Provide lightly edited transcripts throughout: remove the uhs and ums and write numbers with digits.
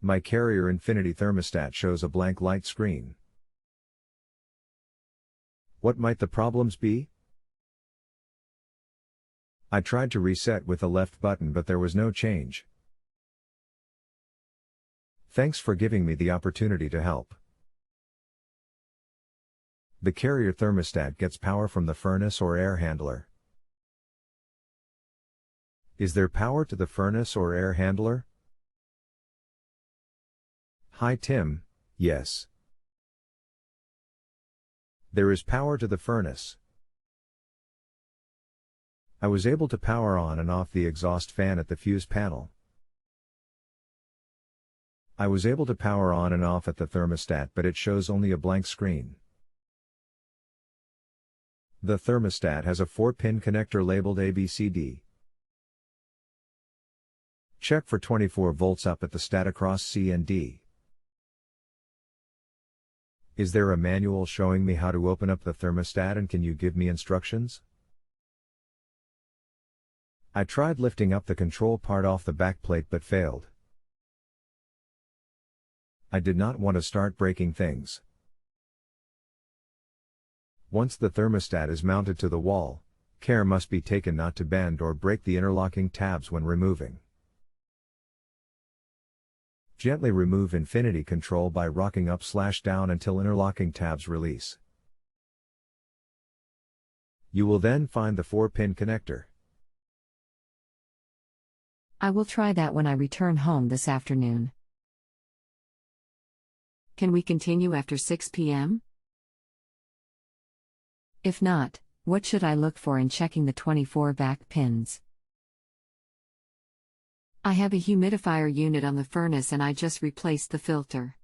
My Carrier Infinity Thermostat shows a blank light screen. What might the problems be? I tried to reset with the left button but there was no change. Thanks for giving me the opportunity to help. The Carrier thermostat gets power from the furnace or air handler. Is there power to the furnace or air handler? Hi Tim, yes. There is power to the furnace. I was able to power on and off the exhaust fan at the fuse panel. I was able to power on and off at the thermostat but it shows only a blank screen. The thermostat has a 4-pin connector labeled ABCD. Check for 24 volts up at the stat across C and D. Is there a manual showing me how to open up the thermostat and can you give me instructions? I tried lifting up the control part off the back plate but failed. I did not want to start breaking things. Once the thermostat is mounted to the wall, care must be taken not to bend or break the interlocking tabs when removing. Gently remove infinity control by rocking up/down until interlocking tabs release. You will then find the 4-pin connector. I will try that when I return home this afternoon. Can we continue after 6 p.m.? If not, what should I look for in checking the 24 back pins? I have a humidifier unit on the furnace and I just replaced the filter.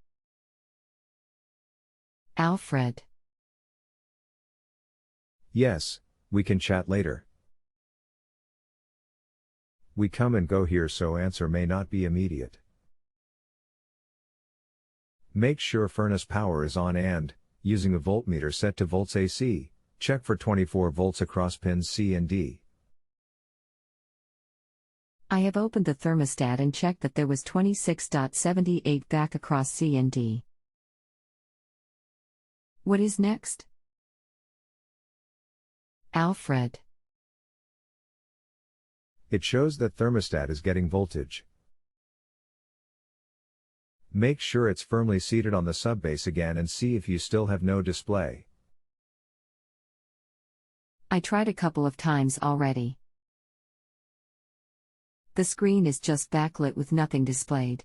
Alfred. Yes, we can chat later. We come and go here so answer may not be immediate. Make sure furnace power is on and, using a voltmeter set to volts AC, check for 24 volts across pins C and D. I have opened the thermostat and checked that there was 26.78 back across C and D. What is next? Alfred. It shows that thermostat is getting voltage. Make sure it's firmly seated on the subbase again and see if you still have no display. I tried a couple of times already. The screen is just backlit with nothing displayed.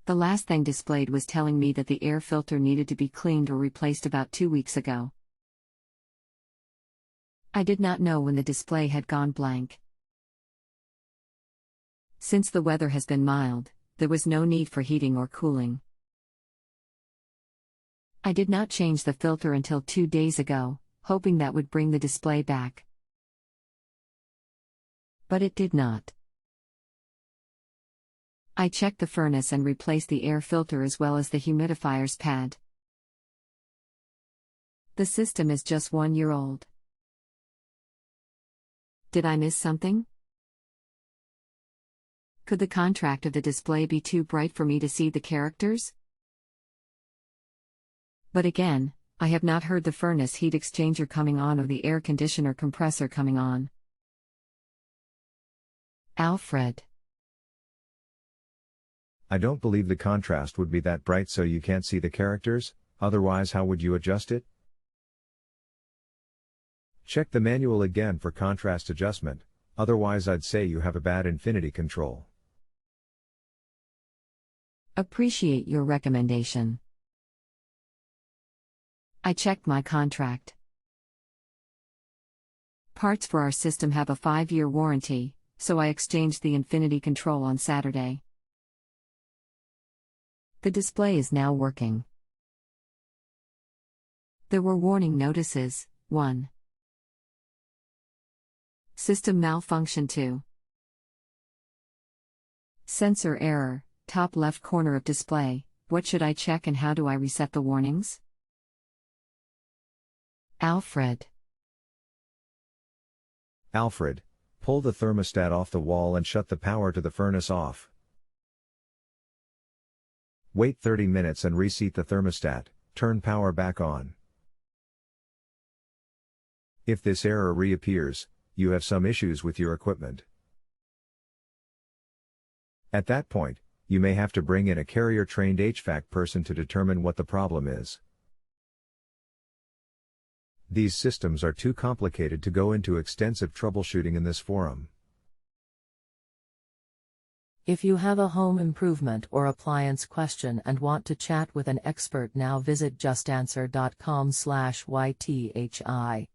The last thing displayed was telling me that the air filter needed to be cleaned or replaced about 2 weeks ago. I did not know when the display had gone blank. Since the weather has been mild, there was no need for heating or cooling. I did not change the filter until 2 days ago, hoping that would bring the display back. But it did not. I checked the furnace and replaced the air filter as well as the humidifier's pad. The system is just 1 year old. Did I miss something? Could the contrast of the display be too bright for me to see the characters? But again, I have not heard the furnace heat exchanger coming on or the air conditioner compressor coming on. Alfred. I don't believe the contrast would be that bright so you can't see the characters, otherwise how would you adjust it? Check the manual again for contrast adjustment, otherwise I'd say you have a bad infinity control. Appreciate your recommendation. I checked my contract. Parts for our system have a 5-year warranty, so I exchanged the infinity control on Saturday. The display is now working. There were warning notices. 1. System malfunction. 2. Sensor error, top left corner of display. What should I check and how do I reset the warnings? Alfred. Alfred, pull the thermostat off the wall and shut the power to the furnace off. Wait 30 minutes and reseat the thermostat, turn power back on. If this error reappears, you have some issues with your equipment. At that point, you may have to bring in a Carrier-trained HVAC person to determine what the problem is. These systems are too complicated to go into extensive troubleshooting in this forum. If you have a home improvement or appliance question and want to chat with an expert now, visit JustAnswer.com/YTHI.